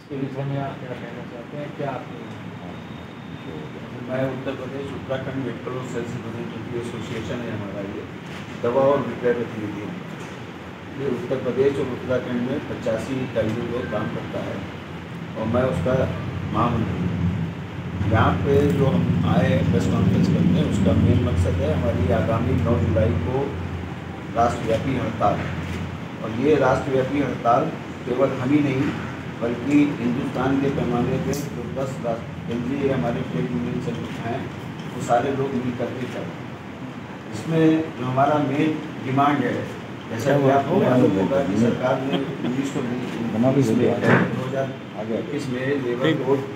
इसके विषय में आप क्या कहना चाहते हैं? क्या आपने मैं उत्तर प्रदेश उत्तराखंड मेडिकल और सेल्स रिप्रेजेंटेटिव एसोसिएशन है हमारा, ये दवा और विक्रय प्रतिनिधि। ये उत्तर प्रदेश और उत्तराखंड में 85 इकाइयों में काम करता है और मैं उसका महामंत्री हूँ। यहाँ पे जो हम आए प्रेस कॉन्फ्रेंस करने, उसका मेन मकसद है हमारी आगामी 9 जुलाई को राष्ट्रव्यापी हड़ताल। और ये राष्ट्रव्यापी हड़ताल केवल हम ही नहीं बल्कि हिंदुस्तान के पैमाने पे जो 10 केंद्रीय हमारे ट्रेड यूनियन संगठन हैं वो सारे लोग मिल करके चल। इसमें जो हमारा मेन डिमांड है, जैसा कि आपको मालूम होगा कि सरकार ने 1920 में 2021 में लेबर कोड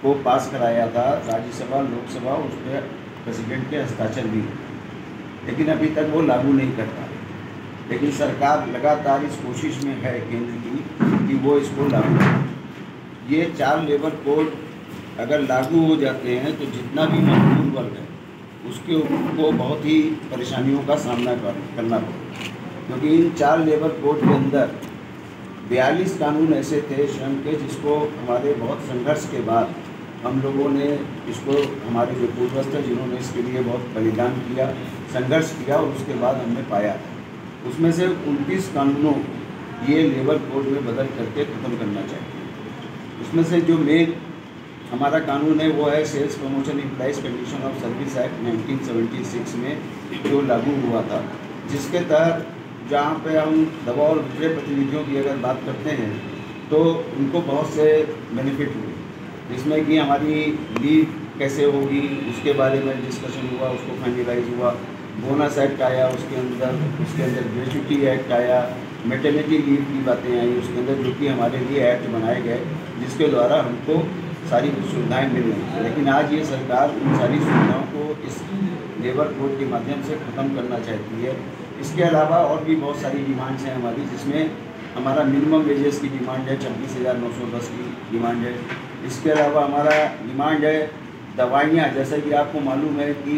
को पास कराया था, राज्यसभा लोकसभा उस पर प्रेसिडेंट के हस्ताक्षर भी, लेकिन अभी तक वो लागू नहीं करता। लेकिन सरकार लगातार इस कोशिश में है केंद्र की कि वो इसको लागू करे। ये 4 लेबर कोड अगर लागू हो जाते हैं तो जितना भी मजदूर वर्ग है उसके को बहुत ही परेशानियों का सामना करना पड़ेगा, क्योंकि इन 4 लेबर कोड के अंदर 42 कानून ऐसे थे श्रम के जिसको हमारे बहुत संघर्ष के बाद हम लोगों ने इसको, हमारे जो पूर्वज थे जिन्होंने इसके लिए बहुत बलिदान किया, संघर्ष किया और उसके बाद हमने पाया। उसमें से 29 कानूनों ये लेबर कोड में बदल करके ख़त्म करना चाहिए। उसमें से जो मेन हमारा कानून है वो है sales promotion employees condition of service act 1976 में जो लागू हुआ था, जिसके तहत जहाँ पे हम दवा और विक्रय प्रतिनिधियों की अगर बात करते हैं तो उनको बहुत से बेनिफिट हुए, जिसमें कि हमारी लीव कैसे होगी उसके बारे में डिस्कशन हुआ, उसको फाइनलाइज हुआ। बोनस एक्ट आया उसके अंदर ग्रेच्युटी एक्ट आया, मैटरनिटी लीव की बातें आई उसके अंदर, जो कि हमारे लिए एक्ट बनाए गए जिसके द्वारा हमको सारी सुविधाएं मिल रही हैं। लेकिन आज ये सरकार उन सारी सुविधाओं को इस लेबर कोड के माध्यम से ख़त्म करना चाहती है। इसके अलावा और भी बहुत सारी डिमांड्स हैं हमारी, जिसमें हमारा मिनिमम वेजेस की डिमांड है 26,910 की डिमांड है। इसके अलावा हमारा डिमांड है दवाइयाँ, जैसा कि आपको मालूम है कि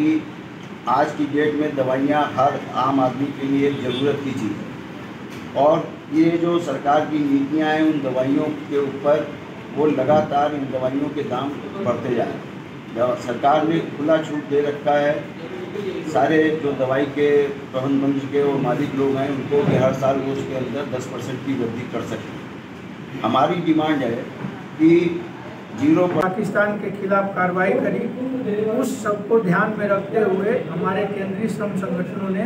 आज की डेट में दवाइयाँ हर आम आदमी के लिए एक ज़रूरत की चीज़ है और ये जो सरकार की नीतियाँ हैं उन दवाइयों के ऊपर वो लगातार इन दवाइयों के दाम बढ़ते जा रहे हैं। सरकार ने खुला छूट दे रखा है सारे जो दवाई के प्रबंधन के और मालिक लोग हैं उनको कि हर साल वो उसके अंदर 10% की वृद्धि कर सकते। हमारी डिमांड है कि पाकिस्तान के खिलाफ कार्रवाई करी, उस सबको ध्यान में रखते हुए हमारे केंद्रीय श्रम संगठनों ने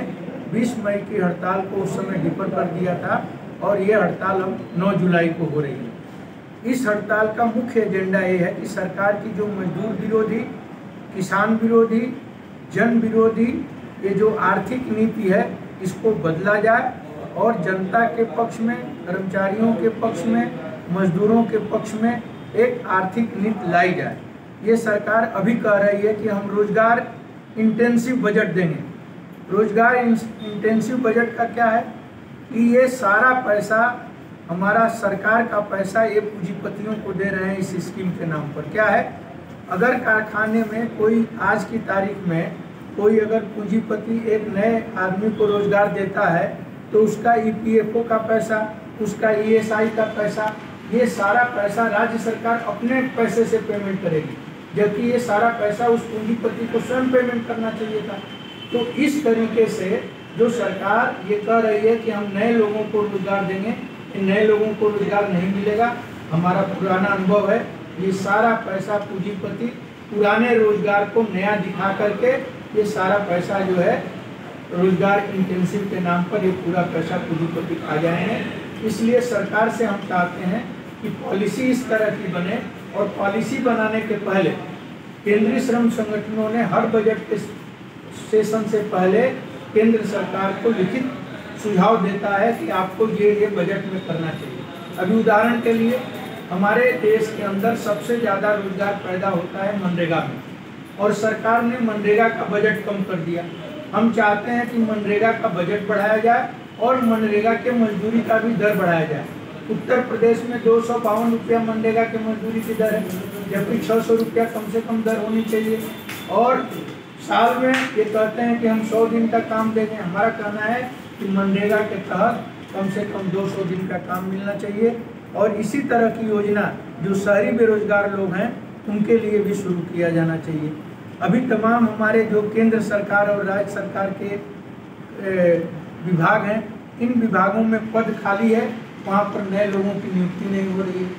20 मई की हड़ताल को उस समय डिफर कर दिया था और ये हड़ताल अब 9 जुलाई को हो रही है। इस हड़ताल का मुख्य एजेंडा ये है कि सरकार की जो मजदूर विरोधी, किसान विरोधी, जन विरोधी ये जो आर्थिक नीति है इसको बदला जाए और जनता के पक्ष में, कर्मचारियों के पक्ष में, मजदूरों के पक्ष में एक आर्थिक नीति लाई जाए। ये सरकार अभी कह रही है कि हम रोजगार इंटेंसिव बजट देंगे। रोजगार इंटेंसिव बजट का क्या है कि ये सारा पैसा हमारा सरकार का पैसा ये पूंजीपतियों को दे रहे हैं इस स्कीम के नाम पर। क्या है, अगर कारखाने में कोई आज की तारीख में कोई अगर पूंजीपति एक नए आदमी को रोजगार देता है तो उसका EPFO का पैसा, उसका ESI का पैसा, ये सारा पैसा राज्य सरकार अपने पैसे से पेमेंट करेगी, जबकि ये सारा पैसा उस पूंजीपति को स्वयं पेमेंट करना चाहिए था। तो इस तरीके से जो सरकार ये कह रही है कि हम नए लोगों को रोजगार देंगे, इन नए लोगों को रोजगार नहीं मिलेगा। हमारा पुराना अनुभव है, ये सारा पैसा पूंजीपति पुराने रोजगार को नया दिखा करके ये सारा पैसा जो है रोजगार इंटेंसिव के नाम पर ये पूरा पैसा पूंजीपति खा जाए हैं। इसलिए सरकार से हम चाहते हैं कि पॉलिसी इस तरह की बने और पॉलिसी बनाने के पहले केंद्रीय श्रम संगठनों ने हर बजट के सेशन से पहले केंद्र सरकार को लिखित सुझाव देता है कि आपको ये बजट में करना चाहिए। अभी उदाहरण के लिए हमारे देश के अंदर सबसे ज़्यादा रोजगार पैदा होता है मनरेगा में और सरकार ने मनरेगा का बजट कम कर दिया। हम चाहते हैं कि मनरेगा का बजट बढ़ाया जाए और मनरेगा के मजदूरी का भी दर बढ़ाया जाए। उत्तर प्रदेश में 252 रुपया मनरेगा के मजदूरी की दर है, जबकि 600 रुपया कम से कम दर होनी चाहिए। और साल में ये कहते हैं कि हम 100 दिन का काम देंगे। हमारा कहना है कि मनरेगा के तहत कम से कम 200 दिन का काम मिलना चाहिए। और इसी तरह की योजना जो शहरी बेरोजगार लोग हैं उनके लिए भी शुरू किया जाना चाहिए। अभी तमाम हमारे जो केंद्र सरकार और राज्य सरकार के विभाग हैं, इन विभागों में पद खाली है, वहाँ पर नए लोगों की नियुक्ति नहीं हो रही है।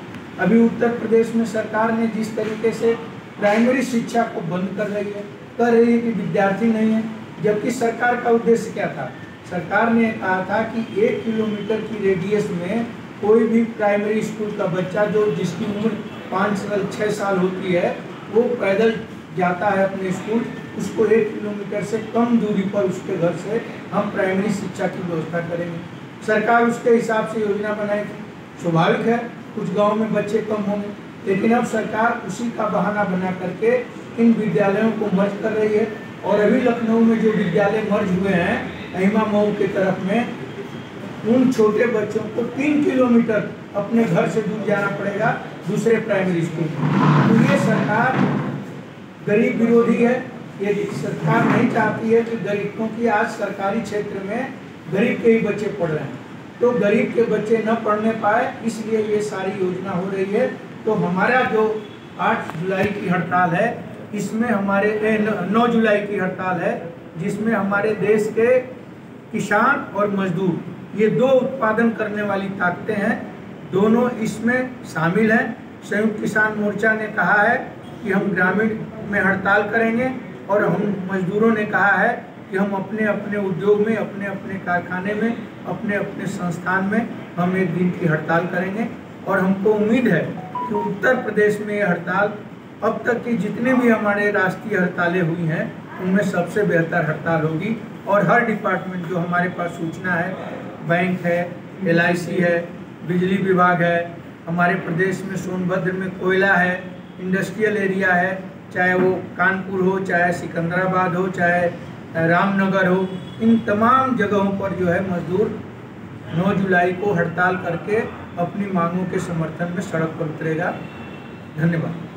अभी उत्तर प्रदेश में सरकार ने जिस तरीके से प्राइमरी शिक्षा को बंद कर रही है, कह रही है कि विद्यार्थी नहीं है, जबकि सरकार का उद्देश्य क्या था? सरकार ने कहा था कि 1 किलोमीटर की रेडियस में कोई भी प्राइमरी स्कूल का बच्चा जिसकी उम्र 5 साल 6 साल होती है, वो पैदल जाता है अपने स्कूल, उसको 1 किलोमीटर से कम दूरी पर उसके घर से हम प्राइमरी शिक्षा की व्यवस्था करेंगे। सरकार उसके हिसाब से योजना बनाई थी। स्वाभाविक है कुछ गाँव में बच्चे कम होंगे, लेकिन अब सरकार उसी का बहाना बना करके इन विद्यालयों को मर्ज कर रही है। और अभी लखनऊ में जो विद्यालय मर्ज हुए हैं अहिमा मऊ के तरफ में, उन छोटे बच्चों को 3 किलोमीटर अपने घर से दूर जाना पड़ेगा दूसरे प्राइमरी स्कूल। तो ये सरकार गरीब विरोधी है। ये सरकार नहीं चाहती है कि गरीब, क्योंकि आज सरकारी क्षेत्र में गरीब के ही बच्चे पढ़ रहे हैं, तो गरीब के बच्चे न पढ़ने पाए, इसलिए ये सारी योजना हो रही है। तो हमारा जो 8 जुलाई की हड़ताल है, इसमें हमारे 9 जुलाई की हड़ताल है, जिसमें हमारे देश के किसान और मजदूर, ये 2 उत्पादन करने वाली ताकतें हैं, दोनों इसमें शामिल हैं। संयुक्त किसान मोर्चा ने कहा है कि हम ग्रामीण में हड़ताल करेंगे, और हम मजदूरों ने कहा है कि हम अपने अपने उद्योग में, अपने अपने कारखाने में, अपने अपने संस्थान में हम 1 दिन की हड़ताल करेंगे। और हमको उम्मीद है कि उत्तर प्रदेश में ये हड़ताल अब तक की जितनी भी हमारे राष्ट्रीय हड़तालें हुई हैं उनमें सबसे बेहतर हड़ताल होगी। और हर डिपार्टमेंट जो हमारे पास सूचना है, बैंक है, LIC है, बिजली विभाग है, हमारे प्रदेश में सोनभद्र में कोयला है, इंडस्ट्रियल एरिया है, चाहे वो कानपुर हो, चाहे सिकंदराबाद हो, चाहे रामनगर हो, इन तमाम जगहों पर जो है मजदूर 9 जुलाई को हड़ताल करके अपनी मांगों के समर्थन में सड़क पर उतरेगा। धन्यवाद।